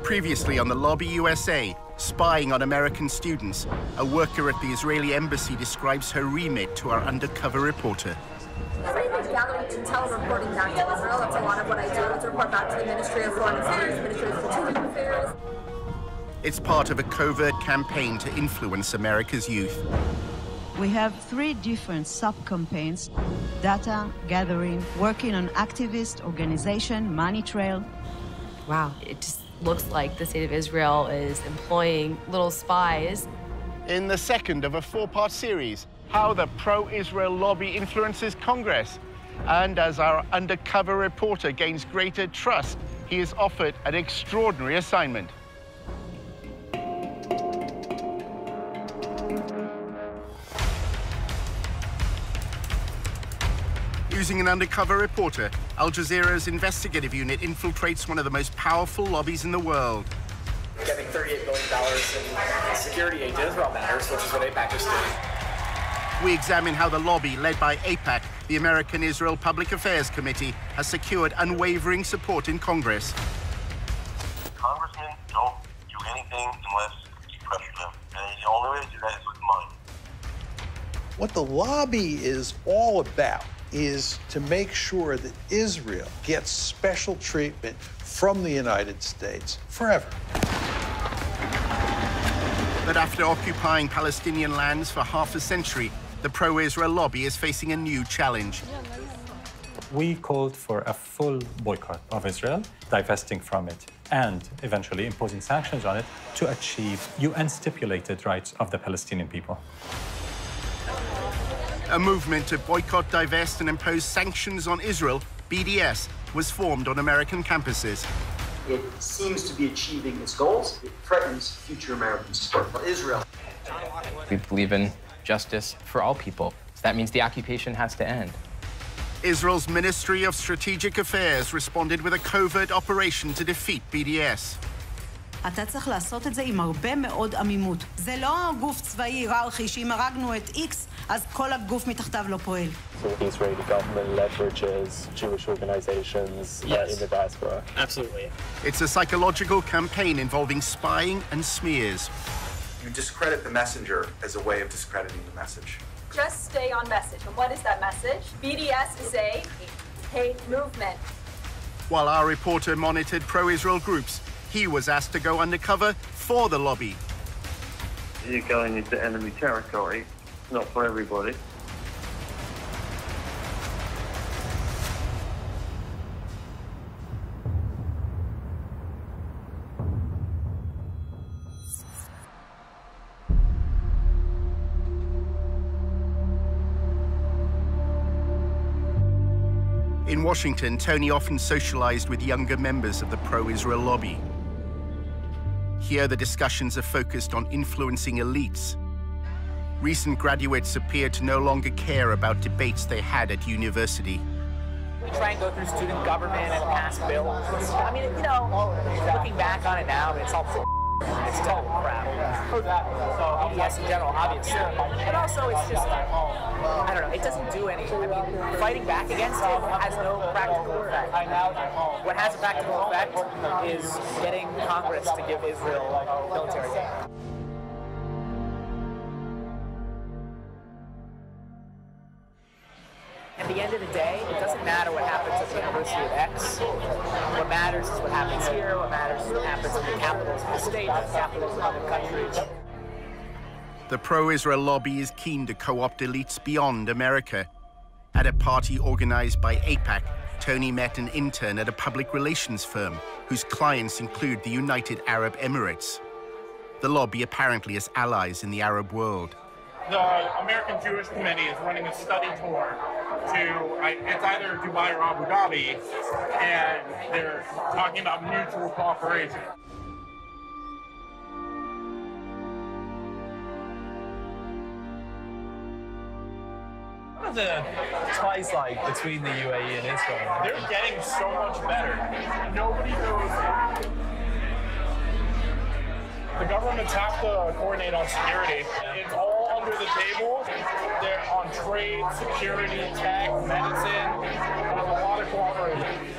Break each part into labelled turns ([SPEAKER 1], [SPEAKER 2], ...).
[SPEAKER 1] Previously on the Lobby USA, spying on American students, a worker at the Israeli embassy describes her remit to our undercover reporter.
[SPEAKER 2] Gathering intel and reporting back to Israel. That's a lot of what I do. It's report back to the Ministry of Foreign Affairs, Ministry of Strategic Affairs.
[SPEAKER 1] It's part of a covert campaign to influence America's youth.
[SPEAKER 3] We have 3 different sub-campaigns: data gathering, working on activist organization, money trail.
[SPEAKER 4] Wow, it just looks like the state of Israel is employing little spies.
[SPEAKER 1] In the second of a 4-part series, how the pro-Israel lobby influences Congress. And as our undercover reporter gains greater trust, he is offered an extraordinary assignment. Using an undercover reporter, Al Jazeera's investigative unit infiltrates one of the most powerful lobbies in the world.
[SPEAKER 5] Getting $38 billion in security aid to Israel matters, which is what AIPAC is doing.
[SPEAKER 1] We examine how the lobby, led by AIPAC, the American Israel Public Affairs Committee, has secured unwavering support in Congress.
[SPEAKER 6] Congressmen don't do anything unless you pressure them. And the only way to do that is with money.
[SPEAKER 7] What the lobby is all about is to make sure that Israel gets special treatment from the United States forever.
[SPEAKER 1] But after occupying Palestinian lands for half a century, the pro-Israel lobby is facing a new challenge.
[SPEAKER 8] We called for a full boycott of Israel, divesting from it, and eventually imposing sanctions on it to achieve UN-stipulated rights of the Palestinian people.
[SPEAKER 1] A movement to boycott, divest, and impose sanctions on Israel, BDS, was formed on American campuses.
[SPEAKER 9] It seems to be achieving its goals. It threatens future American support for Israel.
[SPEAKER 10] We believe in justice for all people. So that means the occupation has to end.
[SPEAKER 1] Israel's Ministry of Strategic Affairs responded with a covert operation to defeat BDS.
[SPEAKER 3] אתה צריך לעשות את זה עם הרבה מאוד עמימות. זה לא גוף צבאי היררכי שאם הרגנו את X, אז כל הגוף מתחתיו לא פועל.
[SPEAKER 11] So the Israeli government leverages Jewish organizations in the diaspora.
[SPEAKER 5] Absolutely.
[SPEAKER 1] It's a psychological campaign involving spying and smears.
[SPEAKER 12] You discredit the messenger as a way of discrediting the message.
[SPEAKER 2] Just stay on message. And what is that message? BDS is a hate movement.
[SPEAKER 1] While our reporter monitored pro-Israel groups, he was asked to go undercover for the lobby.
[SPEAKER 6] You're going into enemy territory, not for everybody.
[SPEAKER 1] In Washington, Tony often socialized with younger members of the pro-Israel lobby. Here, the discussions are focused on influencing elites. Recent graduates appear to no longer care about debates they had at university.
[SPEAKER 5] We try and go through student government and pass bills. I mean, you know, looking back on it now, it's all it's total crap. BDS in general, obviously. But also, it's just, I don't know, it doesn't do anything. I mean, fighting back against it has no practical effect. What has a practical effect is getting Congress to give Israel military aid. At the end of the day, it doesn't matter what happens at the University of X. What matters is what happens here. What matters is what happens in the capitals of the state, the capitals of other countries.
[SPEAKER 1] The pro-Israel lobby is keen to co-opt elites beyond America. At a party organized by AIPAC, Tony met an intern at a public relations firm whose clients include the United Arab Emirates. The lobby apparently has allies in the Arab world.
[SPEAKER 13] The American Jewish Committee is running a study tour to, it's either Dubai or Abu Dhabi, and they're talking about mutual cooperation.
[SPEAKER 14] What are the ties like between the UAE and Israel?
[SPEAKER 13] They're getting so much better. Nobody knows it. The governments have to coordinate on security. It's all under the table. They're on trade, security, tech, medicine. There's a lot of cooperation.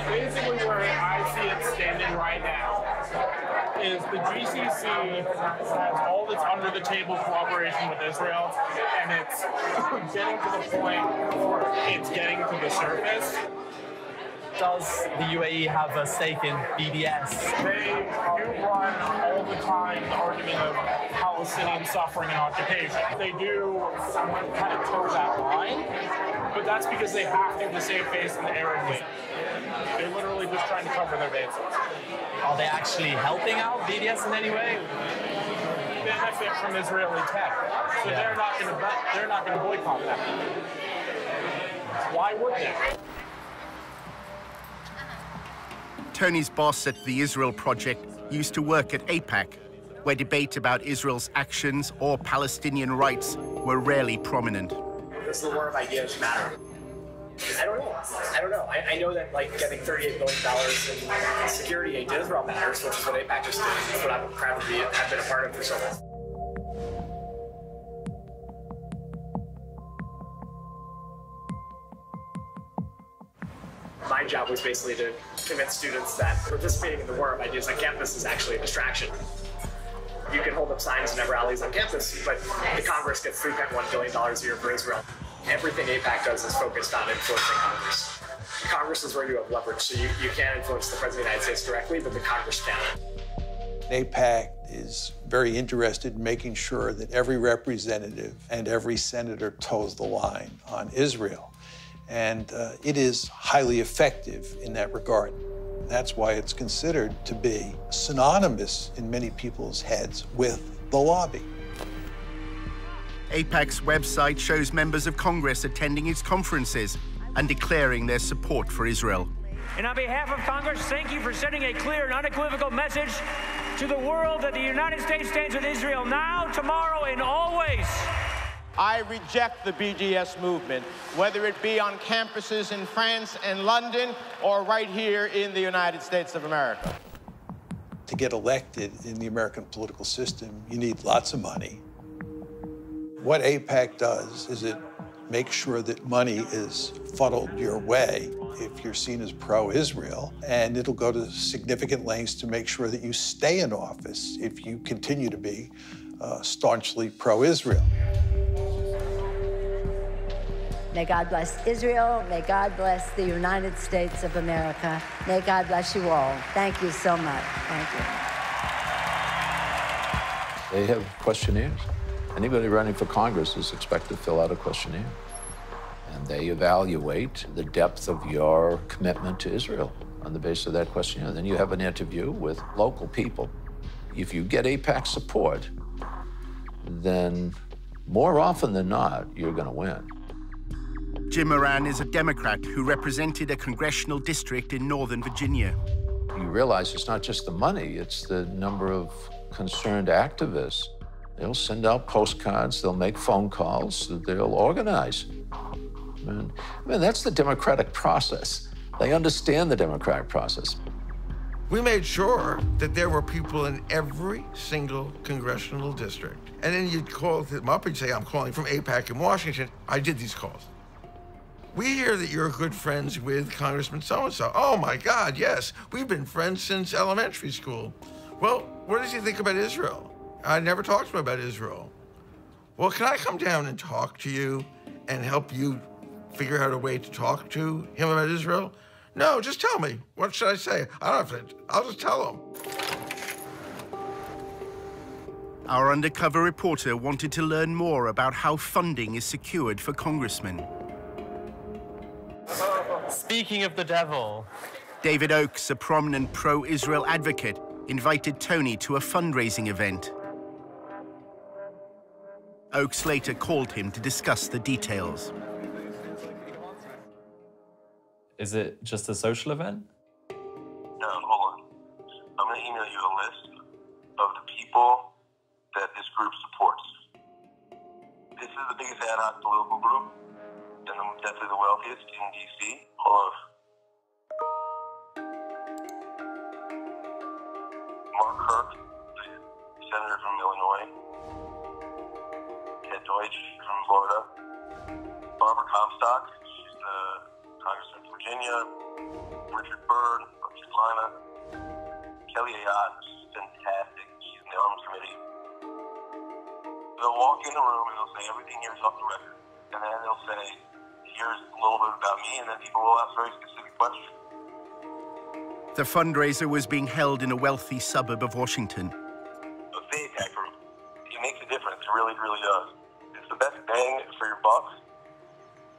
[SPEAKER 13] Basically, where I see it standing right now is the GCC has all this under-the-table cooperation with Israel, and it's getting to the point where it's getting to the surface.
[SPEAKER 14] Does the UAE have a stake in BDS?
[SPEAKER 13] They do run all the time the argument of Palestinian suffering and occupation. They do kind of toe that line, but that's because they have to save face in the Arab League. They're literally just trying to cover their bases.
[SPEAKER 14] Are they actually helping out BDS in any way?
[SPEAKER 13] They benefit from Israeli tech, so they're not going to boycott that. Why would they?
[SPEAKER 1] Tony's boss at the Israel Project used to work at AIPAC, where debate about Israel's actions or Palestinian rights were rarely prominent.
[SPEAKER 5] Does the war of ideas matter? I don't know. I know that getting $38 billion in security aid to Israel matters, which is what AIPAC just did. That's what I'm proud to have been a part of for so long. My job was basically to convince students that participating in the war of ideas on campus is actually a distraction. You can hold up signs and have rallies on campus, but the Congress gets $3.1 billion a year for Israel. Everything AIPAC does is focused on influencing Congress. Congress is where you have leverage, so you can't influence the President of the United States directly, but the Congress can.
[SPEAKER 7] AIPAC is very interested in making sure that every representative and every senator toes the line on Israel. And it is highly effective in that regard. That's why it's considered to be synonymous in many people's heads with the lobby.
[SPEAKER 1] AIPAC's website shows members of Congress attending its conferences and declaring their support for Israel.
[SPEAKER 15] And on behalf of Congress, thank you for sending a clear and unequivocal message to the world that the United States stands with Israel now, tomorrow, and always.
[SPEAKER 16] I reject the BDS movement, whether it be on campuses in France and London or right here in the United States of America.
[SPEAKER 7] To get elected in the American political system, you need lots of money. What AIPAC does is it makes sure that money is funneled your way if you're seen as pro-Israel, and it'll go to significant lengths to make sure that you stay in office if you continue to be staunchly pro-Israel.
[SPEAKER 17] May God bless Israel. May God bless the United States of America. May God bless you all. Thank you so much. Thank you.
[SPEAKER 18] They have questionnaires. Anybody running for Congress is expected to fill out a questionnaire. And they evaluate the depth of your commitment to Israel on the basis of that questionnaire. Then you have an interview with local people. If you get AIPAC support, then more often than not, you're going to win.
[SPEAKER 1] Jim Moran is a Democrat who represented a congressional district in Northern Virginia.
[SPEAKER 18] You realize it's not just the money, it's the number of concerned activists. They'll send out postcards, they'll make phone calls, they'll organize. I mean, that's the democratic process. They understand the democratic process.
[SPEAKER 19] We made sure that there were people in every single congressional district. And then you'd call them up and say, I'm calling from AIPAC in Washington. I did these calls. We hear that you're good friends with Congressman so-and-so. Oh my God, yes. We've been friends since elementary school. Well, what does he think about Israel? I never talked to him about Israel. Well, can I come down and talk to you and help you figure out a way to talk to him about Israel? No, just tell me. What should I say? I don't have to, I'll just tell him.
[SPEAKER 1] Our undercover reporter wanted to learn more about how funding is secured for congressmen.
[SPEAKER 14] Speaking of the devil.
[SPEAKER 1] David Oakes, a prominent pro-Israel advocate, invited Tony to a fundraising event. Oakes later called him to discuss the details.
[SPEAKER 8] Is it just a social event?
[SPEAKER 6] No, hold on. I'm going to email you a list of the people that this group supports. This is the biggest ad hoc political group, and definitely the wealthiest in D.C. Hold on. Mark Kirk, the senator from Illinois. Ted Deutsch from Florida. Barbara Comstock, she's the congressman from Virginia. Richard Byrd, North Carolina. Kelly Ayotte is fantastic. She's in the Arms Committee. They'll walk in the room and they'll say, everything here is off the record. And then they'll say, here's a little bit about me, and then people will ask very specific questions.
[SPEAKER 1] The fundraiser was being held in a wealthy suburb of Washington.
[SPEAKER 6] The AIPAC group, it makes a difference. It really, really does. It's the best bang for your buck,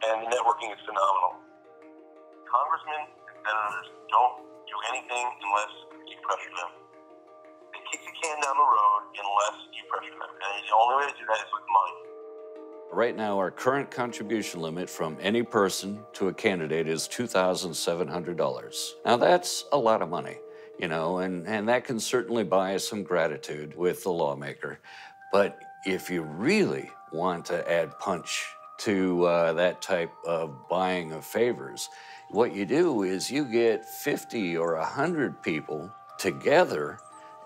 [SPEAKER 6] and the networking is phenomenal. Congressmen and senators don't do anything unless you pressure them. They kick the can down the road unless you pressure them. And the only way to do that is with money.
[SPEAKER 20] Right now, our current contribution limit from any person to a candidate is $2,700. Now, that's a lot of money, you know, and that can certainly buy some gratitude with the lawmaker. But if you really want to add punch to that type of buying of favors, what you do is you get 50 or 100 people together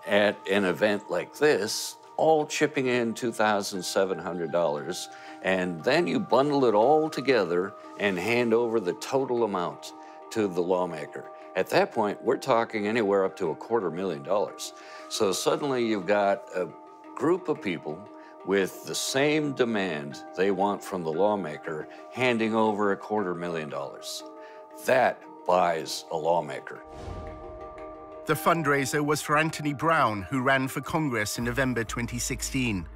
[SPEAKER 20] at an event like this, all chipping in $2,700, and then you bundle it all together and hand over the total amount to the lawmaker. At that point, we're talking anywhere up to $250,000. So suddenly you've got a group of people with the same demand they want from the lawmaker, handing over $250,000. That buys a lawmaker.
[SPEAKER 1] The fundraiser was for Anthony Brown, who ran for Congress in November 2016.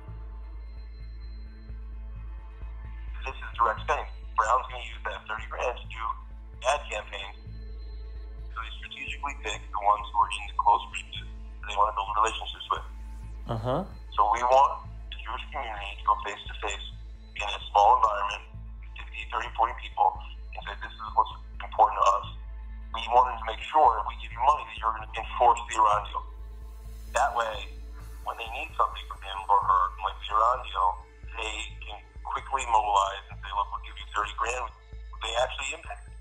[SPEAKER 6] This is direct spending. Brown's going to use that 30 grand to do ad campaigns. So they strategically pick the ones who are in the close reaches that they want to build relationships with. So we want the Jewish community to go face to face in a small environment, 50, 30, 40 people, and say, this is what's important to us. We wanted to make sure if we give you money that you're going to enforce the Iran deal. That way, when they need something from him or her, like the Iran deal, they can quickly mobilize and say, look, we'll give you 30 grand. They actually impact it.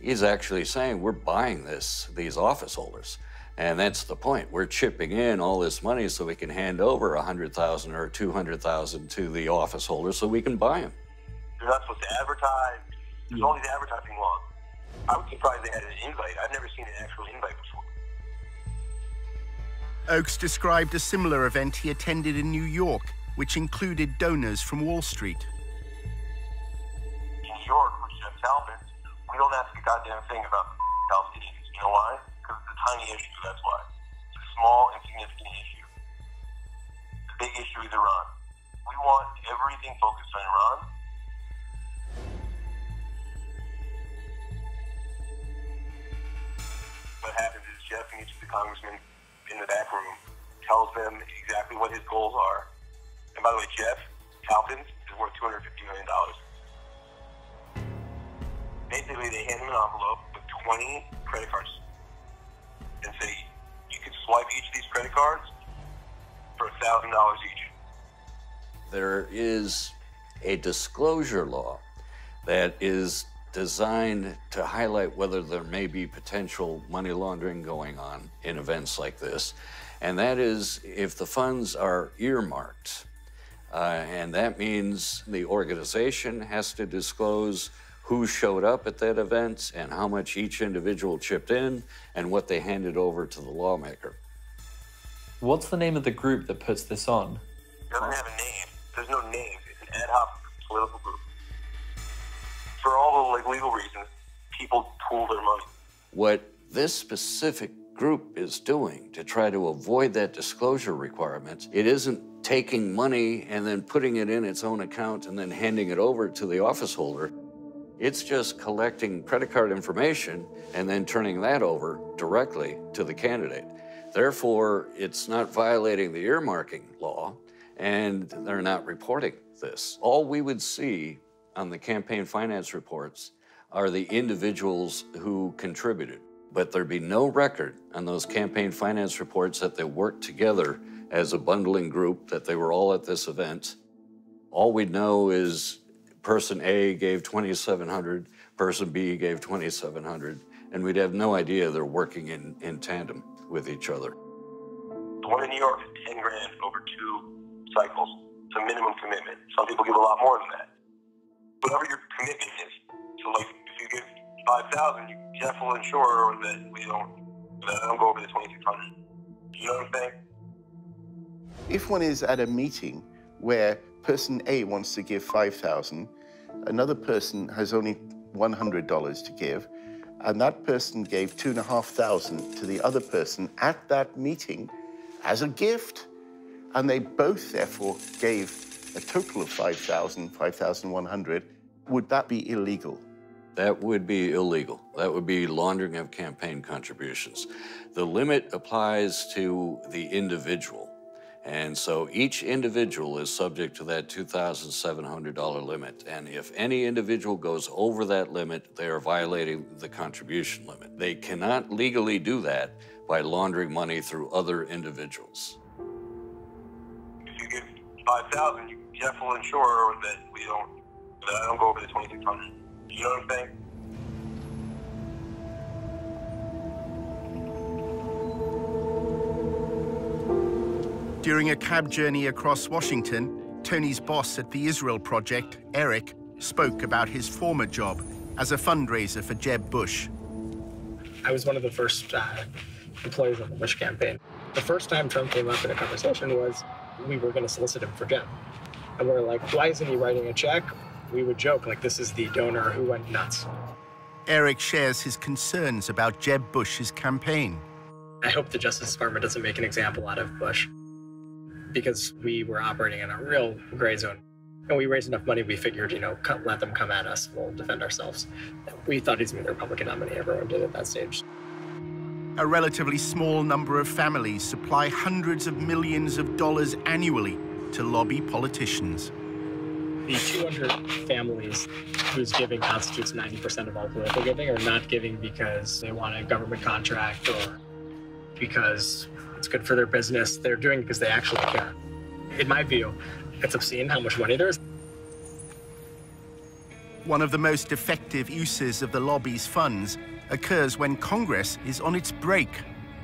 [SPEAKER 20] He's actually saying we're buying these office holders. And that's the point. We're chipping in all this money so we can hand over $100,000 or $200,000 to the office holders so we can buy them.
[SPEAKER 6] You're not supposed to advertise. There's all these advertising laws. I was surprised they had an invite. I've never seen an actual invite before.
[SPEAKER 1] Oakes described a similar event he attended in New York, which included donors from Wall Street.
[SPEAKER 6] In New York, with Jeff Talbot, we don't ask a goddamn thing about the Palestinians. You know why? Because it's a tiny issue, that's why. It's a small, insignificant issue. The big issue is Iran. We want everything focused on Iran. What happens is Jeff meets with the congressman in the back room, tells them exactly what his goals are. And by the way, Jeff Talpin is worth $250 million. Basically, they hand him an envelope with 20 credit cards and say, you can swipe each of these credit cards for $1,000 each.
[SPEAKER 20] There is a disclosure law that is designed to highlight whether there may be potential money laundering going on in events like this. And that is if the funds are earmarked. And that means the organization has to disclose who showed up at that event and how much each individual chipped in and what they handed over to the lawmaker.
[SPEAKER 14] What's the name of the group that puts this on?
[SPEAKER 6] It doesn't have a name. There's no name. It's an ad hoc political group. For all the legal reasons, people pool their money.
[SPEAKER 20] What this specific group is doing to try to avoid that disclosure requirement, it isn't taking money and then putting it in its own account and then handing it over to the office holder. It's just collecting credit card information and then turning that over directly to the candidate. Therefore, it's not violating the earmarking law, and they're not reporting this. All we would see on the campaign finance reports are the individuals who contributed. But there'd be no record on those campaign finance reports that they worked together as a bundling group, that they were all at this event. All we'd know is person A gave $2,700, person B gave $2,700, and we'd have no idea they're working in tandem with each other.
[SPEAKER 6] The one in New York is 10 grand over 2 cycles. It's a minimum commitment. Some people give a lot more than that. Whatever your commitment is. So like if you give 5,000, Jeff will ensure that I don't go over the 2,600. You know what I'm saying?
[SPEAKER 1] If one is at a meeting where person A wants to give $5,000, another person has only $100 to give, and that person gave $2,500 to the other person at that meeting as a gift, and they both therefore gave a total of $5,000, $5,100, would that be illegal?
[SPEAKER 20] That would be illegal. That would be laundering of campaign contributions. The limit applies to the individual. And so each individual is subject to that $2,700 limit. And if any individual goes over that limit, they are violating the contribution limit. They cannot legally do that by laundering money through other individuals.
[SPEAKER 6] If you give $5,000, you definitely ensure that I don't go over the $2,600. You know what I'm saying?
[SPEAKER 1] During a cab journey across Washington, Tony's boss at the Israel Project, Eric, spoke about his former job as a fundraiser for Jeb Bush.
[SPEAKER 21] I was one of the first employees of the Bush campaign. The first time Trump came up in a conversation was we were going to solicit him for Jeb. And we're like, why isn't he writing a check? We would joke, like, this is the donor who went nuts.
[SPEAKER 1] Eric shares his concerns about Jeb Bush's campaign.
[SPEAKER 21] I hope the Justice Department doesn't make an example out of Bush, because we were operating in a real gray zone. And we raised enough money, we figured, let them come at us, we'll defend ourselves. We thought he's going to be the Republican nominee, everyone did at that stage.
[SPEAKER 1] A relatively small number of families supply hundreds of millions of dollars annually to lobby politicians.
[SPEAKER 21] The 200 families whose giving constitutes 90% of all political giving are not giving because they want a government contract or because it's good for their business. They're doing it because they actually care. In my view, it's obscene how much money there is.
[SPEAKER 1] One of the most effective uses of the lobby's funds occurs when Congress is on its break.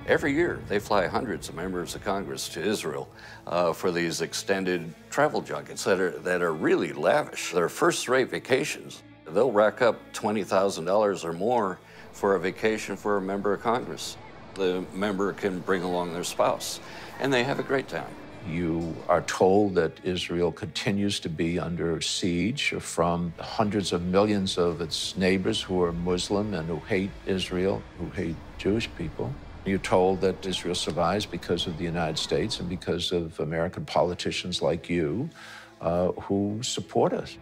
[SPEAKER 20] Every year, they fly hundreds of members of Congress to Israel for these extended travel junkets that are really lavish. They're first-rate vacations. They'll rack up $20,000 or more for a vacation for a member of Congress. The member can bring along their spouse, and they have a great time.
[SPEAKER 18] You are told that Israel continues to be under siege from hundreds of millions of its neighbors who are Muslim and who hate Israel, who hate Jewish people. You're told that Israel survives because of the United States and because of American politicians like you who support us.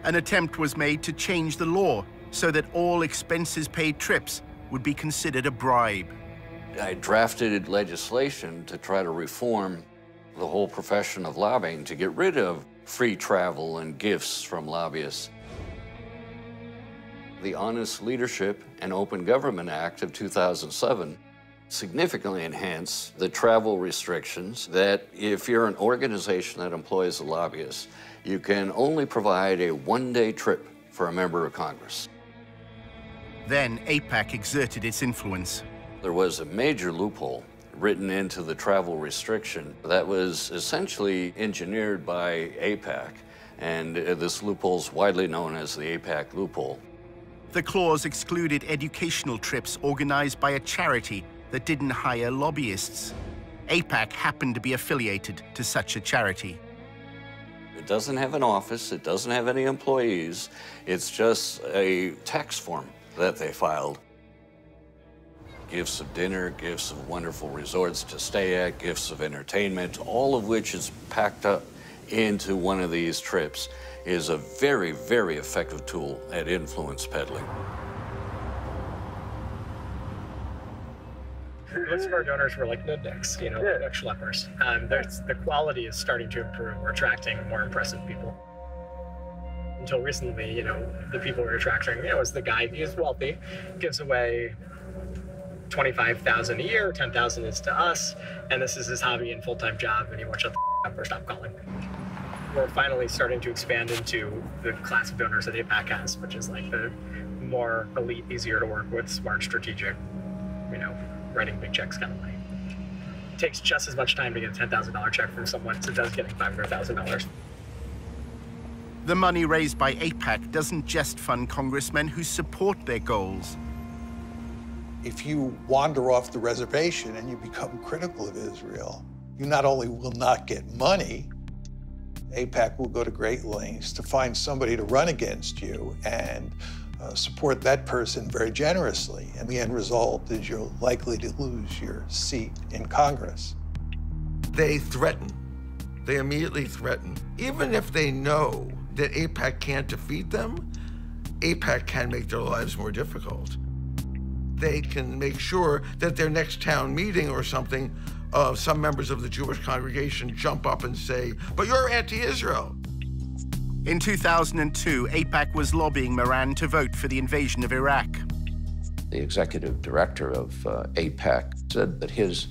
[SPEAKER 1] An attempt was made to change the law so that all expenses-paid trips would be considered a bribe.
[SPEAKER 20] I drafted legislation to try to reform the whole profession of lobbying to get rid of free travel and gifts from lobbyists. The Honest Leadership and Open Government Act of 2007 significantly enhanced the travel restrictions that if you're an organization that employs a lobbyist, you can only provide a one-day trip for a member of Congress.
[SPEAKER 1] Then AIPAC exerted its influence.
[SPEAKER 20] There was a major loophole written into the travel restriction that was essentially engineered by AIPAC, and this loophole is widely known as the AIPAC loophole.
[SPEAKER 1] The clause excluded educational trips organized by a charity that didn't hire lobbyists. AIPAC happened to be affiliated to such a charity.
[SPEAKER 20] It doesn't have an office, it doesn't have any employees, it's just a tax form that they filed. Gifts of dinner, gifts of wonderful resorts to stay at, gifts of entertainment, all of which is packed up into one of these trips, is a very, very effective tool at influence peddling.
[SPEAKER 21] Most of our donors were like nudniks, like schleppers. The quality is starting to improve. We're attracting more impressive people. Until recently, the people we're attracting, is the guy, he's wealthy, gives away $25,000 a year, $10,000 is to us, and this is his hobby and full-time job, and he won't shut the up or stop calling. We're finally starting to expand into the class of donors that AIPAC has, which is like the more elite, easier to work with, smart, strategic, writing big checks kind of money. It takes just as much time to get a $10,000 check from someone as it does getting $500,000.
[SPEAKER 1] The money raised by AIPAC doesn't just fund congressmen who support their goals.
[SPEAKER 7] If you wander off the reservation and you become critical of Israel, you not only will not get money, AIPAC will go to great lengths to find somebody to run against you and support that person very generously. And the end result is you're likely to lose your seat in Congress.
[SPEAKER 19] They threaten. They immediately threaten. Even if they know that AIPAC can't defeat them, AIPAC can make their lives more difficult. They can make sure that their next town meeting or something, some members of the Jewish congregation jump up and say, but you're anti-Israel.
[SPEAKER 1] In 2002, AIPAC was lobbying Moran to vote for the invasion of Iraq.
[SPEAKER 18] The executive director of AIPAC said that his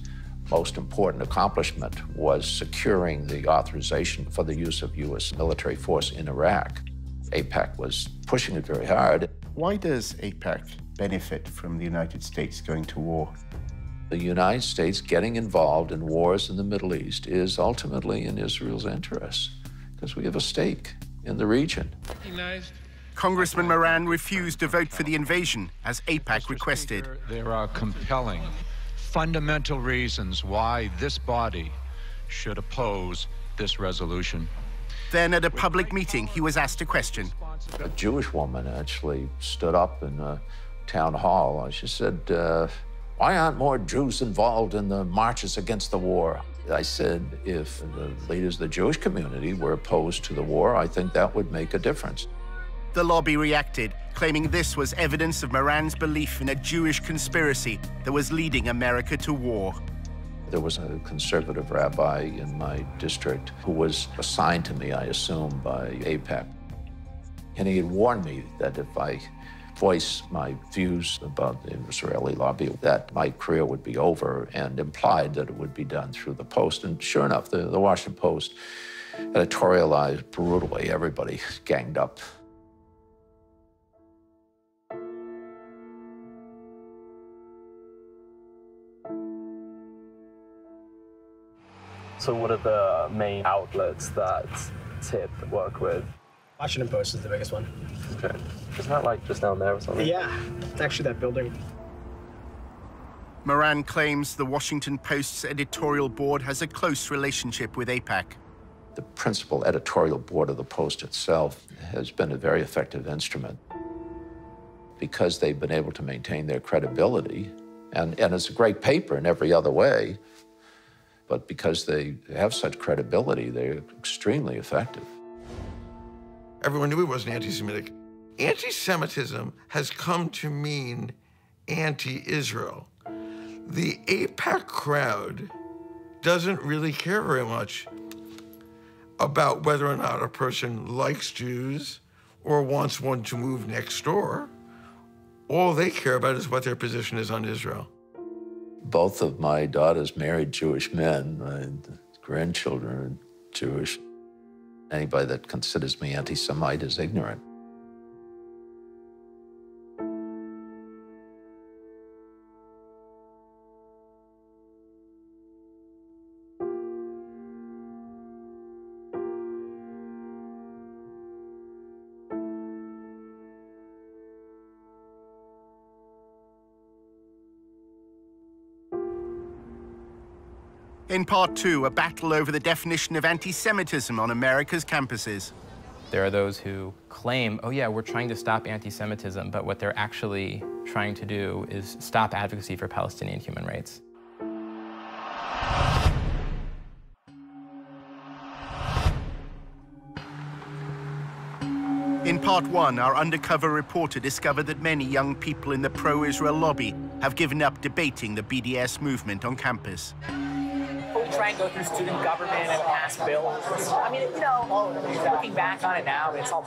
[SPEAKER 18] most important accomplishment was securing the authorization for the use of U.S. military force in Iraq. AIPAC was pushing it very hard.
[SPEAKER 1] Why does AIPAC benefit from the United States going to war?
[SPEAKER 18] The United States getting involved in wars in the Middle East is ultimately in Israel's interests, because we have a stake in the region.
[SPEAKER 1] Congressman Moran refused to vote for the invasion, as AIPAC requested.
[SPEAKER 4] There are compelling, fundamental reasons why this body should oppose this resolution.
[SPEAKER 1] Then at a public meeting, he was asked a question.
[SPEAKER 18] A Jewish woman actually stood up in a town hall. She said, why aren't more Jews involved in the marches against the war? I said, if the leaders of the Jewish community were opposed to the war, I think that would make a difference.
[SPEAKER 1] The lobby reacted, claiming this was evidence of Moran's belief in a Jewish conspiracy that was leading America to war.
[SPEAKER 18] There was a conservative rabbi in my district who was assigned to me, I assume, by AIPAC. And he had warned me that if I voiced my views about the Israeli lobby, that my career would be over, and implied that it would be done through the Post. And sure enough, the Washington Post editorialized brutally. Everybody ganged up.
[SPEAKER 11] So what are the main outlets that TIP work with?
[SPEAKER 21] Washington Post is the biggest one.
[SPEAKER 11] Okay. Isn't that like just down there or something?
[SPEAKER 21] Yeah, it's actually that building.
[SPEAKER 1] Moran claims the Washington Post's editorial board has a close relationship with AIPAC.
[SPEAKER 18] The principal editorial board of the Post itself has been a very effective instrument because they've been able to maintain their credibility. And it's a great paper in every other way, but because they have such credibility, they're extremely effective.
[SPEAKER 19] Everyone knew he wasn't anti-Semitic. Anti-Semitism has come to mean anti-Israel. The AIPAC crowd doesn't really care very much about whether or not a person likes Jews or wants one to move next door. All they care about is what their position is on Israel.
[SPEAKER 18] Both of my daughters married Jewish men. My grandchildren are Jewish. Anybody that considers me anti-Semite is ignorant.
[SPEAKER 1] In part two, a battle over the definition of anti-Semitism on America's campuses.
[SPEAKER 10] There are those who claim, oh yeah, we're trying to stop anti-Semitism, but what they're actually trying to do is stop advocacy for Palestinian human rights.
[SPEAKER 1] In part one, our undercover reporter discovered that many young people in the pro-Israel lobby have given up debating the BDS movement on campus.
[SPEAKER 5] We try and go through student government and pass bills. I mean, you know, looking back on it now, it's all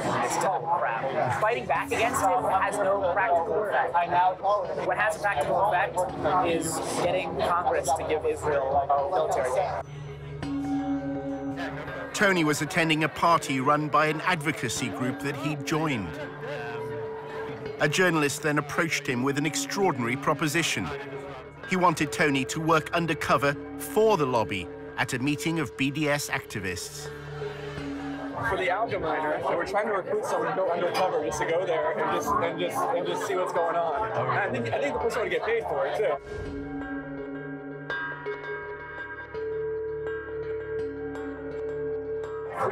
[SPEAKER 5] it's total crap. Fighting back against it has no practical effect. What has a practical effect is getting Congress to give Israel military aid.
[SPEAKER 1] Tony was attending a party run by an advocacy group that he'd joined. A journalist then approached him with an extraordinary proposition. He wanted Tony to work undercover for the lobby at a meeting of BDS activists.
[SPEAKER 9] for the Allgemeiner, and we're trying to recruit someone to go undercover just to go there and just see what's going on. And I think the person would get paid for it too.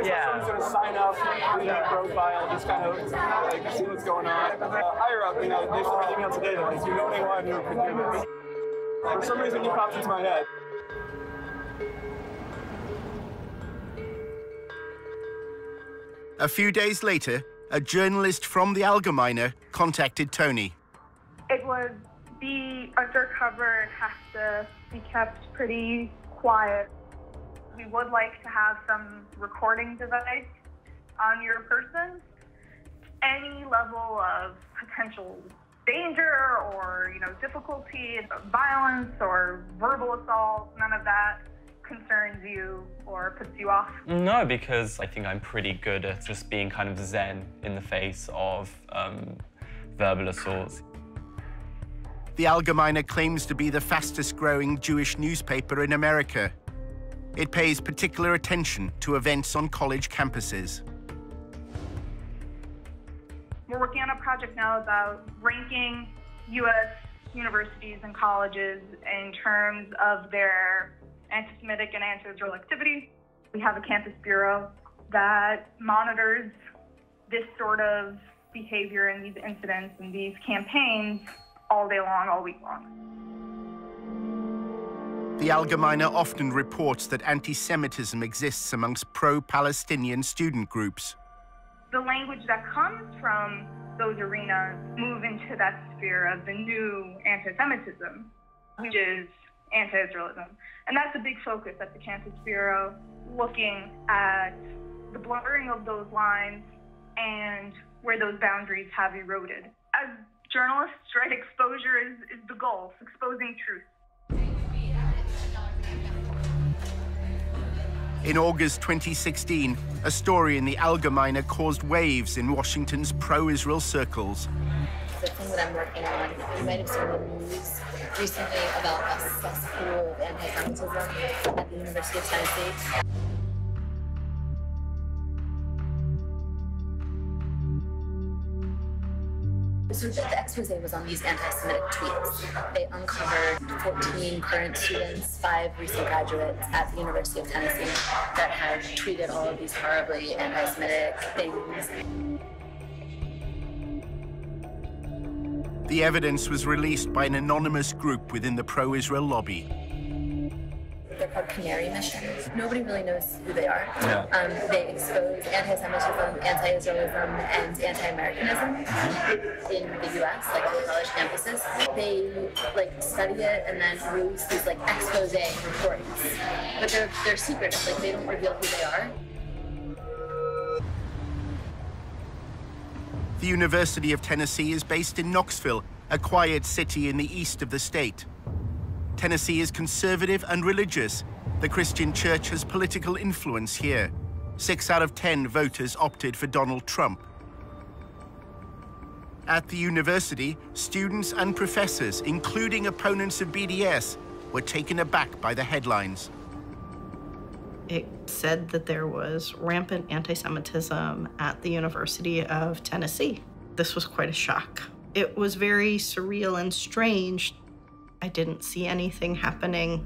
[SPEAKER 14] Yeah.
[SPEAKER 9] Someone's gonna sign up, do their profile, just kind of like see what's going on. Higher up, you know, they sent me an email today that like, you know anyone who could do this? For some reason, you popped into my head.
[SPEAKER 1] A few days later, a journalist from the Allgemeiner contacted Tony.
[SPEAKER 22] It would be undercover and have to be kept pretty quiet. We would like to have some recording device on your person. Any level of potential danger or, difficulty, violence or verbal assault, none of that concerns you or puts you off?
[SPEAKER 14] No, because I think I'm pretty good at just being kind of zen in the face of verbal assaults.
[SPEAKER 1] The Allgemeiner claims to be the fastest-growing Jewish newspaper in America. It pays particular attention to events on college campuses.
[SPEAKER 22] We're working on a project now about ranking U.S. universities and colleges in terms of their anti-Semitic and anti-Israel activity. We have a campus bureau that monitors this sort of behavior and these incidents and these campaigns all day long, all week long.
[SPEAKER 1] The Allgemeiner often reports that anti-Semitism exists amongst pro-Palestinian student groups.
[SPEAKER 22] The language that comes from those arenas move into that sphere of the new anti-Semitism, which is anti-Israelism. And that's a big focus at the Campus Bureau, looking at the blurring of those lines and where those boundaries have eroded. As journalists, right, exposure is the goal, exposing truth.
[SPEAKER 1] In August 2016, a story in the Allgemeiner caused waves in Washington's pro-Israel circles.
[SPEAKER 23] The thing that I'm working on, you might have seen the news recently about a cesspool of anti-Semitism at the University of Tennessee. So the expose was on these anti-Semitic tweets. They uncovered 14 current students, 5 recent graduates at the University of Tennessee that had tweeted all of these horribly anti-Semitic things.
[SPEAKER 1] The evidence was released by an anonymous group within the pro-Israel lobby.
[SPEAKER 23] They're called Canary Mission. Nobody really knows who they are.
[SPEAKER 14] Yeah.
[SPEAKER 23] They expose anti-Semitism, anti-Israelism, and anti-Americanism in the U.S., like on college campuses. They study it and then release these expose reports, but they're secretive. They don't reveal who they are.
[SPEAKER 1] The University of Tennessee is based in Knoxville, a quiet city in the east of the state. Tennessee is conservative and religious. The Christian church has political influence here. 6 out of 10 voters opted for Donald Trump. At the university, students and professors, including opponents of BDS, were taken aback by the headlines.
[SPEAKER 24] It said that there was rampant anti-Semitism at the University of Tennessee. This was quite a shock. It was very surreal and strange. I didn't see anything happening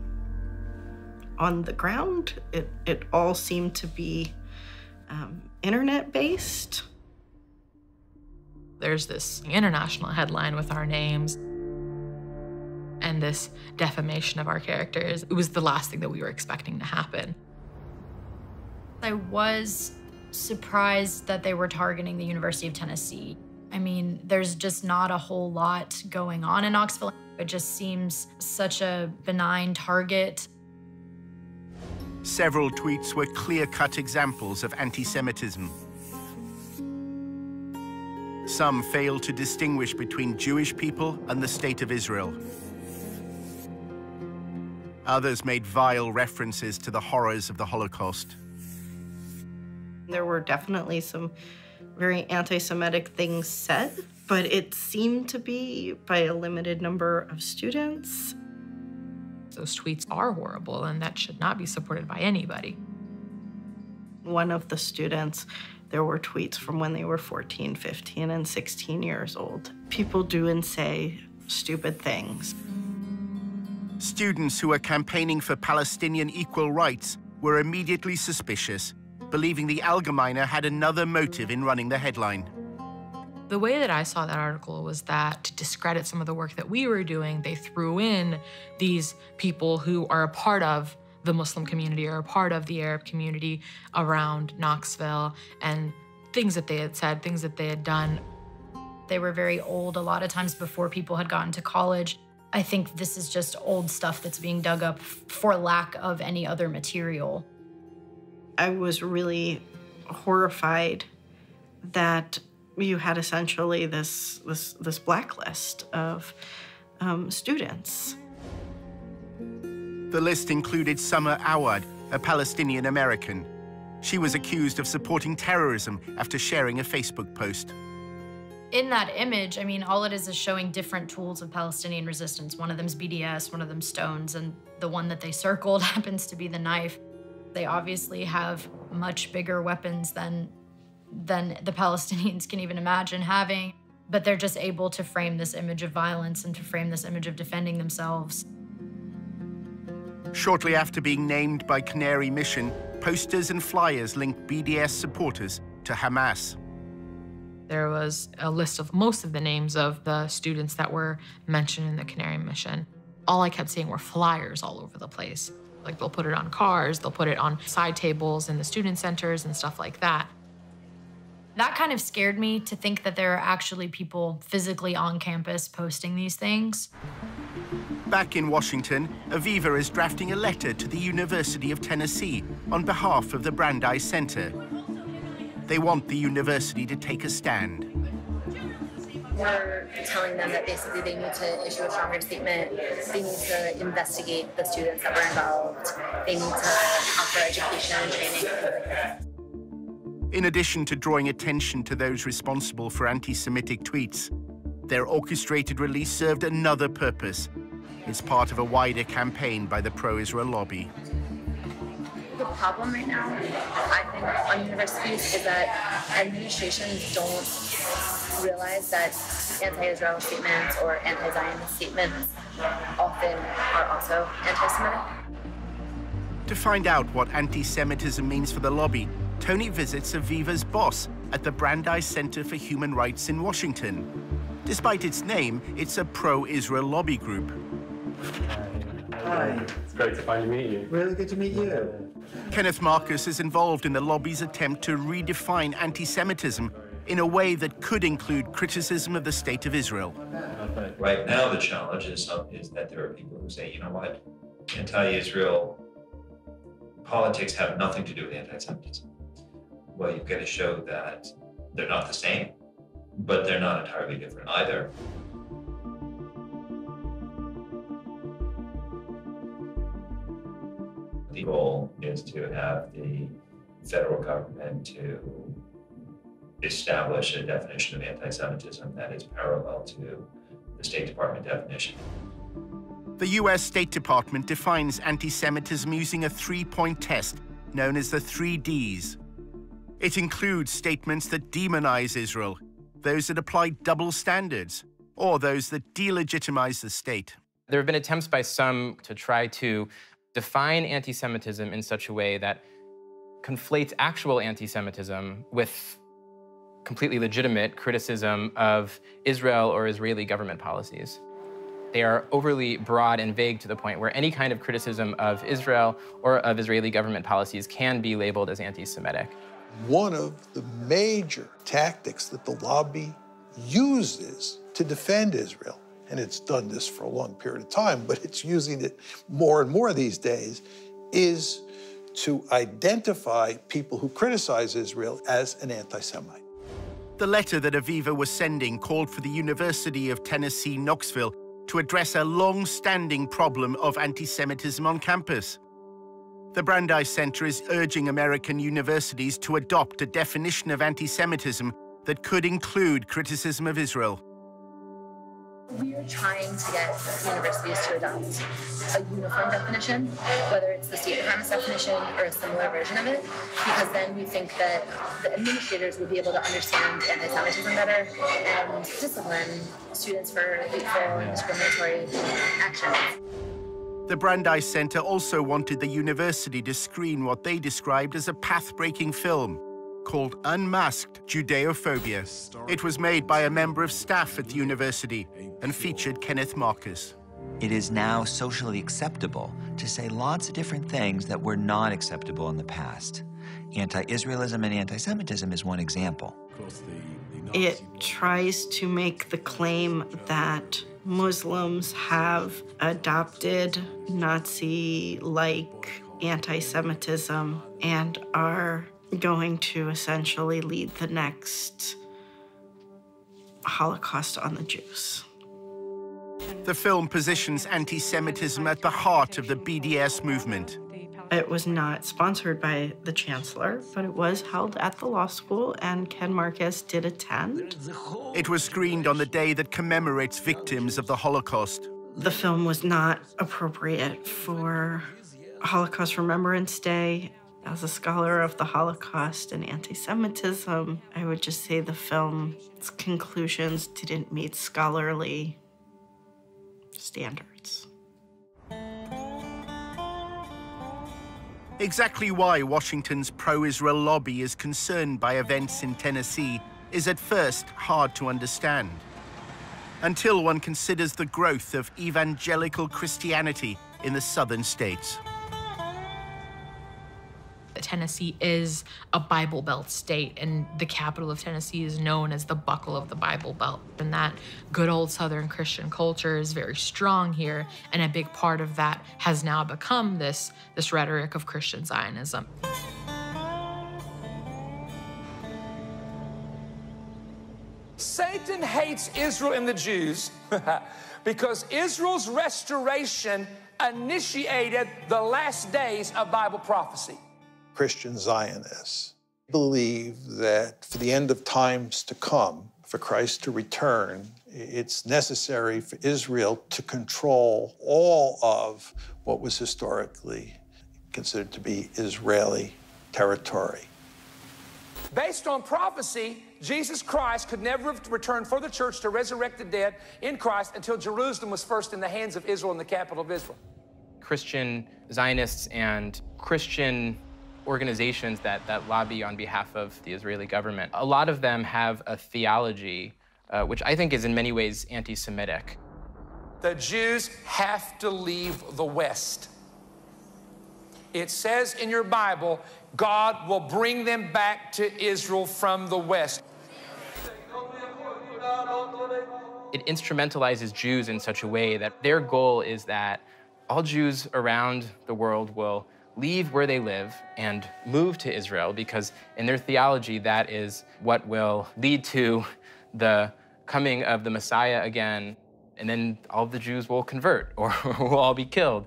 [SPEAKER 24] on the ground. It all seemed to be internet-based.
[SPEAKER 25] There's this international headline with our names and this defamation of our characters. It was the last thing that we were expecting to happen.
[SPEAKER 26] I was surprised that they were targeting the University of Tennessee. I mean, there's just not a whole lot going on in Knoxville. It just seems such a benign target.
[SPEAKER 1] Several tweets were clear-cut examples of anti-Semitism. Some failed to distinguish between Jewish people and the State of Israel. Others made vile references to the horrors of the Holocaust.
[SPEAKER 24] There were definitely some very anti-Semitic things said, but it seemed to be by a limited number of students.
[SPEAKER 25] Those tweets are horrible, and that should not be supported by anybody.
[SPEAKER 24] One of the students, there were tweets from when they were 14, 15, and 16 years old. People do and say stupid things.
[SPEAKER 1] Students who were campaigning for Palestinian equal rights were immediately suspicious, believing the Allgemeine had another motive in running the headline.
[SPEAKER 25] The way that I saw that article was that to discredit some of the work that we were doing, they threw in these people who are a part of the Muslim community or a part of the Arab community around Knoxville, and things that they had said, things that they had done.
[SPEAKER 26] They were very old, a lot of times before people had gotten to college. I think this is just old stuff that's being dug up for lack of any other material.
[SPEAKER 24] I was really horrified that you had essentially this blacklist of students.
[SPEAKER 1] The list included Summer Awad, a Palestinian American. She was accused of supporting terrorism after sharing a Facebook post.
[SPEAKER 26] In that image, I mean, all it is showing different tools of Palestinian resistance. One of them's BDS, one of them's stones, and the one that they circled happens to be the knife. They obviously have much bigger weapons than the Palestinians can even imagine having, but they're just able to frame this image of violence and to frame this image of defending themselves.
[SPEAKER 1] Shortly after being named by Canary Mission, posters and flyers linked BDS supporters to Hamas.
[SPEAKER 25] There was a list of most of the names of the students that were mentioned in the Canary Mission. All I kept seeing were flyers all over the place. Like, they'll put it on cars, they'll put it on side tables in the student centers and stuff like that.
[SPEAKER 26] That kind of scared me, to think that there are actually people physically on campus posting these things.
[SPEAKER 1] Back in Washington, Aviva is drafting a letter to the University of Tennessee on behalf of the Brandeis Center. They want the university to take a stand.
[SPEAKER 23] We're telling them that basically they need to issue a stronger statement. They need to investigate the students that were involved. They need to offer education and training.
[SPEAKER 1] In addition to drawing attention to those responsible for anti-Semitic tweets, their orchestrated release served another purpose. It's part of a wider campaign by the pro-Israel lobby.
[SPEAKER 23] The problem right now, I think, on universities is that administrations don't realize that anti-Israel statements or anti-Zionist statements often are also anti-Semitic.
[SPEAKER 1] To find out what anti-Semitism means for the lobby, Tony visits Aviva's boss at the Brandeis Center for Human Rights in Washington. Despite its name, it's a pro-Israel lobby group.
[SPEAKER 11] Hi. It's great to finally meet you.
[SPEAKER 2] Really good to meet you.
[SPEAKER 1] Kenneth Marcus is involved in the lobby's attempt to redefine anti-Semitism in a way that could include criticism of the state of Israel.
[SPEAKER 3] Right now, the challenge is that there are people who say, you know what, anti-Israel politics have nothing to do with anti-Semitism. Well, you've got to show that they're not the same, but they're not entirely different either. The goal is to have the federal government to establish a definition of anti-Semitism that is parallel to the State Department definition.
[SPEAKER 1] The US State Department defines anti-Semitism using a three-point test known as the 3 Ds. It includes statements that demonize Israel, those that apply double standards, or those that delegitimize the state.
[SPEAKER 10] There have been attempts by some to try to define anti-Semitism in such a way that conflates actual anti-Semitism with completely legitimate criticism of Israel or Israeli government policies. They are overly broad and vague to the point where any kind of criticism of Israel or of Israeli government policies can be labeled as anti-Semitic.
[SPEAKER 7] One of the major tactics that the lobby uses to defend Israel, and it's done this for a long period of time, but it's using it more and more these days, is to identify people who criticize Israel as an anti-Semite.
[SPEAKER 1] The letter that Aviva was sending called for the University of Tennessee, Knoxville, to address a long-standing problem of anti-Semitism on campus. The Brandeis Center is urging American universities to adopt a definition of anti-Semitism that could include criticism of Israel.
[SPEAKER 23] We are trying to get universities to adopt a uniform definition, whether it's the State Department's definition or a similar version of it, because then we think that the administrators would be able to understand anti-Semitism better and discipline students for hateful and discriminatory actions.
[SPEAKER 1] The Brandeis Center also wanted the university to screen what they described as a path-breaking film called Unmasked Judeophobia. It was made by a member of staff at the university and featured Kenneth Marcus.
[SPEAKER 2] It is now socially acceptable to say lots of different things that were not acceptable in the past. Anti-Israelism and anti-Semitism is one example.
[SPEAKER 24] It tries to make the claim that Muslims have adopted Nazi-like anti-Semitism and are going to essentially lead the next Holocaust on the Jews.
[SPEAKER 1] The film positions anti-Semitism at the heart of the BDS movement.
[SPEAKER 24] It was not sponsored by the chancellor, but it was held at the law school, and Ken Marcus did attend.
[SPEAKER 1] It was screened on the day that commemorates victims of the Holocaust.
[SPEAKER 24] The film was not appropriate for Holocaust Remembrance Day. As a scholar of the Holocaust and anti-Semitism, I would just say the film's conclusions didn't meet scholarly standards.
[SPEAKER 1] Exactly why Washington's pro-Israel lobby is concerned by events in Tennessee is at first hard to understand, until one considers the growth of evangelical Christianity in the southern states.
[SPEAKER 25] Tennessee is a Bible Belt state, and the capital of Tennessee is known as the buckle of the Bible Belt. And that good old Southern Christian culture is very strong here, and a big part of that has now become this rhetoric of Christian Zionism.
[SPEAKER 12] Satan hates Israel and the Jews because Israel's restoration initiated the last days of Bible prophecy.
[SPEAKER 7] Christian Zionists believe that for the end of times to come, for Christ to return, it's necessary for Israel to control all of what was historically considered to be Israeli territory.
[SPEAKER 12] Based on prophecy, Jesus Christ could never return for the church to resurrect the dead in Christ until Jerusalem was first in the hands of Israel and the capital of Israel.
[SPEAKER 10] Christian Zionists and Christian organizations that lobby on behalf of the Israeli government, a lot of them have a theology which I think is in many ways anti-Semitic.
[SPEAKER 12] The Jews have to leave the West. It says in your Bible, God will bring them back to Israel from the West.
[SPEAKER 10] It instrumentalizes Jews in such a way that their goal is that all Jews around the world will leave where they live and move to Israel, because in their theology, that is what will lead to the coming of the Messiah again, and then all of the Jews will convert or will all be killed.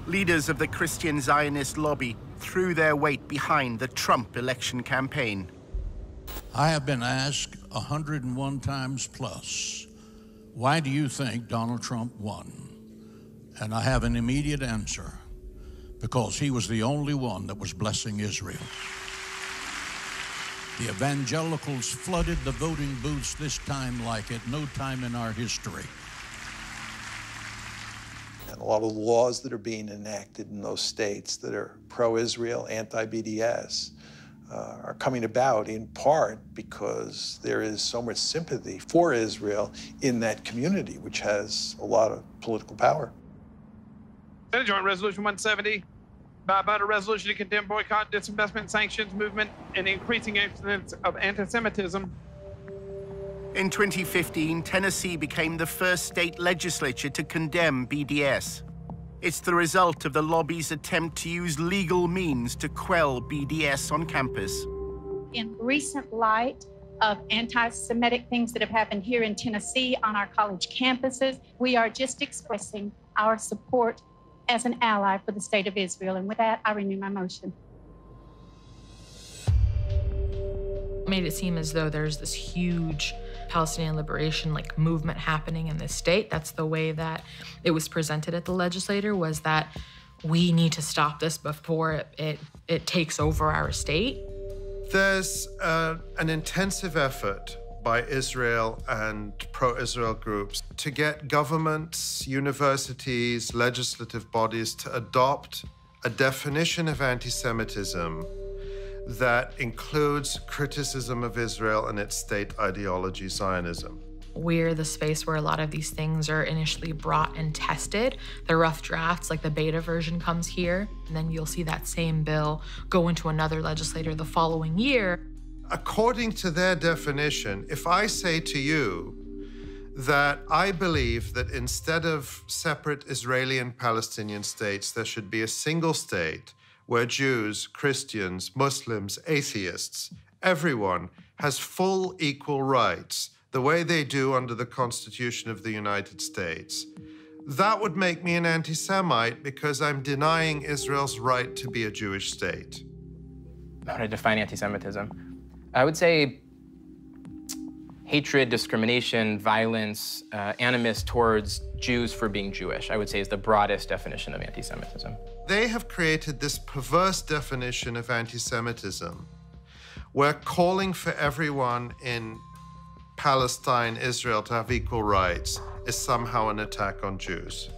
[SPEAKER 1] Leaders of the Christian Zionist lobby threw their weight behind the Trump election campaign.
[SPEAKER 13] I have been asked 101 times plus, why do you think Donald Trump won? And I have an immediate answer. Because he was the only one that was blessing Israel. The evangelicals flooded the voting booths this time like at no time in our history.
[SPEAKER 7] And a lot of the laws that are being enacted in those states that are pro-Israel, anti-BDS, are coming about in part because there is so much sympathy for Israel in that community, which has a lot of political power.
[SPEAKER 9] Senate Joint Resolution 170, bipartisan resolution to condemn boycott, disinvestment, sanctions movement, and increasing incidence of anti-Semitism.
[SPEAKER 1] In 2015, Tennessee became the first state legislature to condemn BDS. It's the result of the lobby's attempt to use legal means to quell BDS on campus.
[SPEAKER 15] In recent light of anti-Semitic things that have happened here in Tennessee on our college campuses, we are just expressing our support as an ally for the state of Israel. And with that, I renew my motion.
[SPEAKER 25] It made it seem as though there's this huge Palestinian liberation movement happening in this state. That's the way that it was presented at the legislature, was that we need to stop this before it takes over our state.
[SPEAKER 4] There's an intensive effort by Israel and pro-Israel groups to get governments, universities, legislative bodies to adopt a definition of anti-Semitism that includes criticism of Israel and its state ideology, Zionism.
[SPEAKER 25] We're the space where a lot of these things are initially brought and tested. The rough drafts, like the beta version, comes here, and then you'll see that same bill go into another legislator the following year.
[SPEAKER 4] According to their definition, if I say to you that I believe that instead of separate Israeli and Palestinian states, there should be a single state where Jews, Christians, Muslims, atheists, everyone has full equal rights, the way they do under the Constitution of the United States, that would make me an anti-Semite because I'm denying Israel's right to be a Jewish state.
[SPEAKER 10] How to define anti-Semitism? I would say hatred, discrimination, violence, animus towards Jews for being Jewish, I would say is the broadest definition of anti-Semitism.
[SPEAKER 4] They have created this perverse definition of anti-Semitism where calling for everyone in Palestine, Israel to have equal rights is somehow an attack on Jews.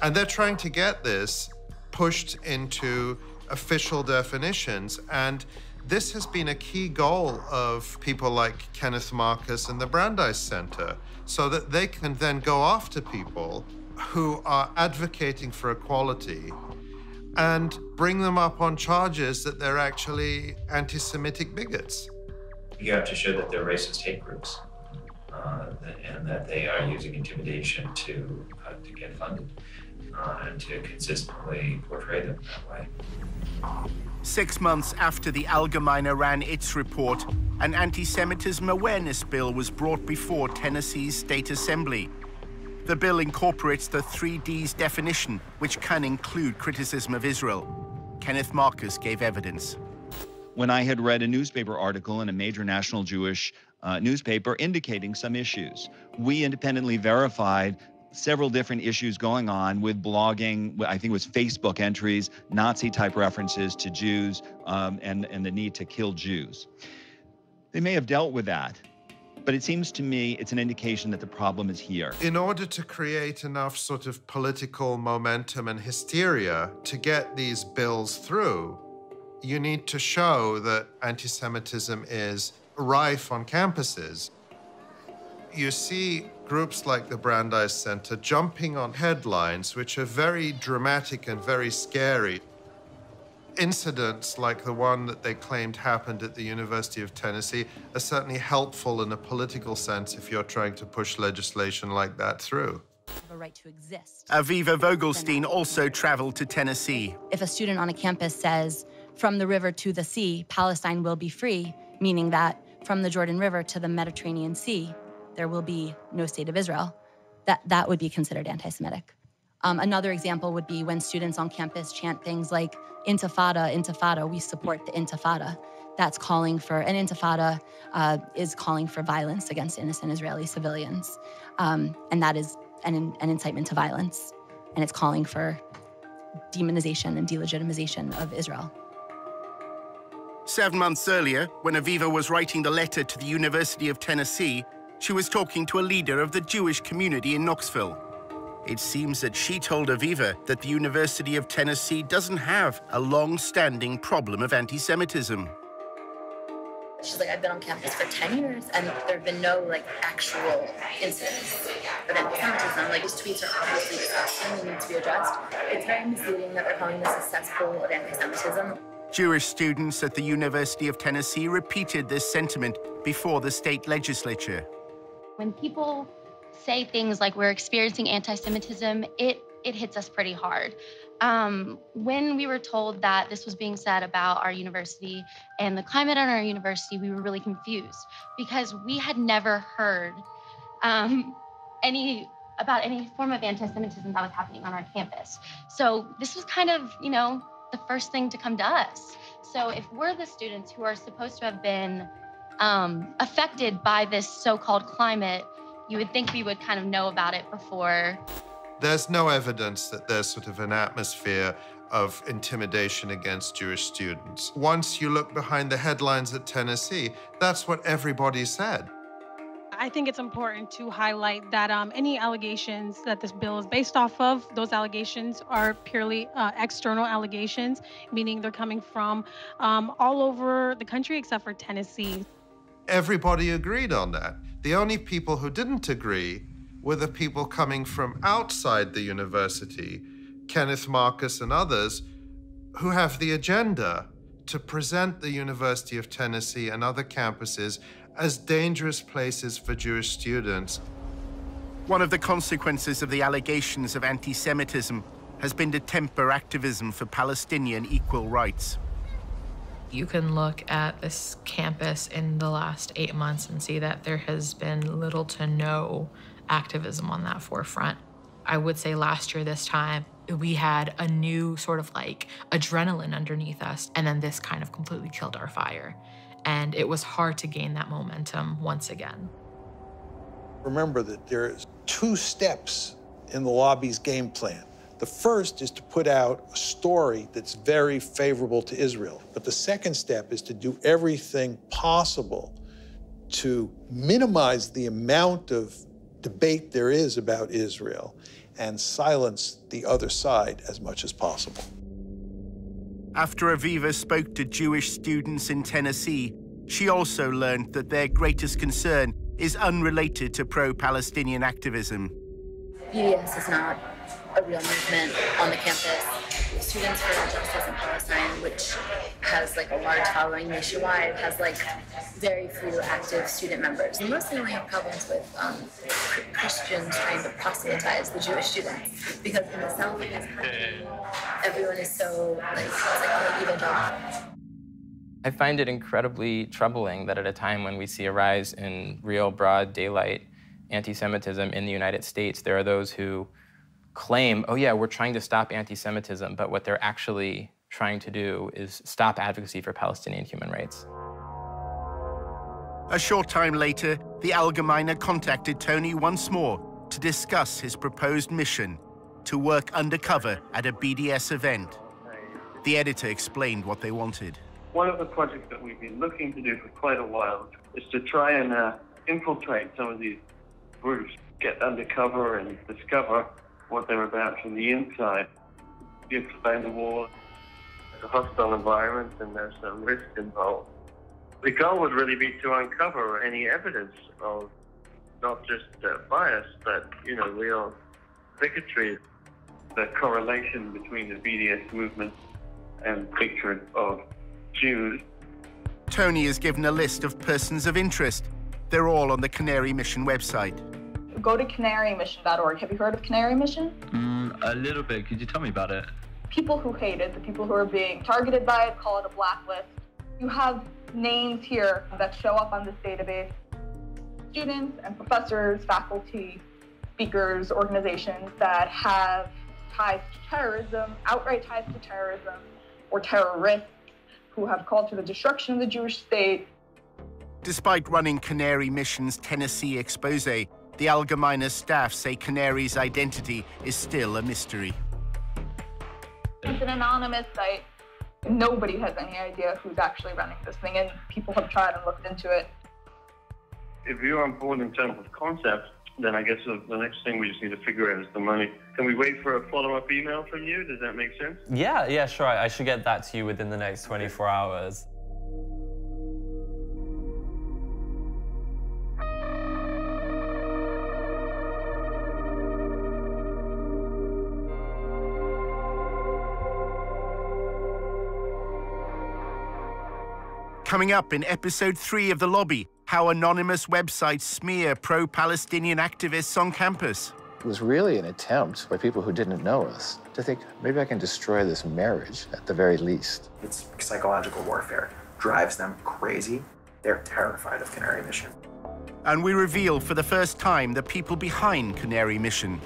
[SPEAKER 4] And they're trying to get this pushed into official definitions. And this has been a key goal of people like Kenneth Marcus and the Brandeis Center, so that they can then go after people who are advocating for equality and bring them up on charges that they're actually anti-Semitic bigots.
[SPEAKER 3] You have to show that they're racist hate groups and that they are using intimidation to get funded and to consistently portray them that way.
[SPEAKER 1] 6 months after the Allgemeine ran its report, an anti-Semitism awareness bill was brought before Tennessee's State Assembly. The bill incorporates the 3Ds definition, which can include criticism of Israel. Kenneth Marcus gave evidence.
[SPEAKER 6] When I had read a newspaper article in a major national Jewish newspaper indicating some issues, we independently verified several different issues going on with blogging, I think it was Facebook entries, Nazi-type references to Jews, and the need to kill Jews. They may have dealt with that, but it seems to me it's an indication that the problem is here.
[SPEAKER 4] In order to create enough sort of political momentum and hysteria to get these bills through, you need to show that anti-Semitism is rife on campuses. You see groups like the Brandeis Center jumping on headlines which are very dramatic and very scary. Incidents like the one that they claimed happened at the University of Tennessee are certainly helpful in a political sense if you're trying to push legislation like that through.
[SPEAKER 8] A right to exist.
[SPEAKER 1] Aviva Vogelstein also traveled to Tennessee.
[SPEAKER 8] If a student on a campus says, from the river to the sea, Palestine will be free, meaning that from the Jordan River to the Mediterranean Sea, there will be no state of Israel, that would be considered anti-Semitic. Another example would be when students on campus chant things like, Intifada, Intifada, we support the Intifada. That's calling for, an Intifada is calling for violence against innocent Israeli civilians. And that is an incitement to violence. And it's calling for demonization and delegitimization of Israel.
[SPEAKER 1] 7 months earlier, when Aviva was writing the letter to the University of Tennessee, she was talking to a leader of the Jewish community in Knoxville. It seems that she told Aviva that the University of Tennessee doesn't have a long-standing problem of anti-Semitism.
[SPEAKER 23] She's like, I've been on campus for 10 years, and there have been no, actual incidents of anti-Semitism. These tweets are obviously disgusting and need to be addressed. It's very misleading that they're calling this a cesspool of anti-Semitism.
[SPEAKER 1] Jewish students at the University of Tennessee repeated this sentiment before the state legislature.
[SPEAKER 16] When people say things like we're experiencing anti-Semitism, it hits us pretty hard. When we were told that this was being said about our university and the climate at our university, we were really confused because we had never heard about any form of anti-Semitism that was happening on our campus. So this was kind of, the first thing to come to us. So if we're the students who are supposed to have been affected by this so-called climate, you would think we would kind of know about it before.
[SPEAKER 4] There's no evidence that there's sort of an atmosphere of intimidation against Jewish students. Once you look behind the headlines at Tennessee, that's what everybody said.
[SPEAKER 5] I think it's important to highlight that any allegations that this bill is based off of, those allegations are purely external allegations, meaning they're coming from all over the country except for Tennessee.
[SPEAKER 4] Everybody agreed on that. The only people who didn't agree were the people coming from outside the university, Kenneth Marcus and others, who have the agenda to present the University of Tennessee and other campuses as dangerous places for Jewish students.
[SPEAKER 1] One of the consequences of the allegations of anti-Semitism has been to temper activism for Palestinian equal rights.
[SPEAKER 25] You can look at this campus in the last 8 months and see that there has been little to no activism on that forefront. I would say last year this time, we had a new sort of like adrenaline underneath us, and then this kind of completely killed our fire. And it was hard to gain that momentum once again.
[SPEAKER 7] Remember that there's 2 steps in the lobby's game plan. The first is to put out a story that's very favorable to Israel. But the second step is to do everything possible to minimize the amount of debate there is about Israel and silence the other side as much as possible.
[SPEAKER 1] After Aviva spoke to Jewish students in Tennessee, she also learned that their greatest concern is unrelated to pro-Palestinian activism.
[SPEAKER 23] BDS is not a real movement on the campus. Students for Justice in Palestine, which has like a large following nationwide, has like very few active student members. We mostly only have problems with Christians trying to proselytize the Jewish students, because in the South of this country, everyone is so like, it's like all evangelical.
[SPEAKER 10] I find it incredibly troubling that at a time when we see a rise in real broad daylight anti-Semitism in the United States, there are those who claim, oh yeah, we're trying to stop anti-Semitism, but what they're actually trying to do is stop advocacy for Palestinian human rights.
[SPEAKER 1] A short time later, the Allgemeine contacted Tony once more to discuss his proposed mission to work undercover at a BDS event. The editor explained what they wanted.
[SPEAKER 17] One of the projects that we've been looking to do for quite a while is to try and infiltrate some of these groups, get undercover and discover what they're about from the inside. You explain the war, it's a hostile environment and there's some risk involved. The goal would really be to uncover any evidence of not just bias, but, real bigotry. The correlation between the BDS movement and hatred of Jews.
[SPEAKER 1] Tony has given a list of persons of interest. They're all on the Canary Mission website.
[SPEAKER 22] Go to canarymission.org. Have you heard of Canary Mission?
[SPEAKER 18] A little bit. Could you tell me about it?
[SPEAKER 22] People who hate it, the people who are being targeted by it, call it a blacklist. You have names here that show up on this database. Students and professors, faculty, speakers, organizations that have ties to terrorism, outright ties to terrorism, or terrorists who have called for the destruction of the Jewish state.
[SPEAKER 1] Despite running Canary Mission's Tennessee expose, the Allgemeine staff say Canary's identity is still a mystery.
[SPEAKER 22] It's an anonymous site. Nobody has any idea who's actually running this thing, and people have tried and looked into it.
[SPEAKER 17] If you're on board in terms of concept, then I guess the next thing we just need to figure out is the money. Can we wait for a follow-up email from you? Does that make sense?
[SPEAKER 11] Yeah, sure. I should get that to you within the next 24 hours.
[SPEAKER 1] Coming up in episode 3 of The Lobby, how anonymous websites smear pro-Palestinian activists on campus.
[SPEAKER 19] It was really an attempt by people who didn't know us to think, maybe I can destroy this marriage at the very least.
[SPEAKER 20] It's psychological warfare. Drives them crazy. They're terrified of Canary Mission.
[SPEAKER 1] And we reveal for the first time the people behind Canary Mission.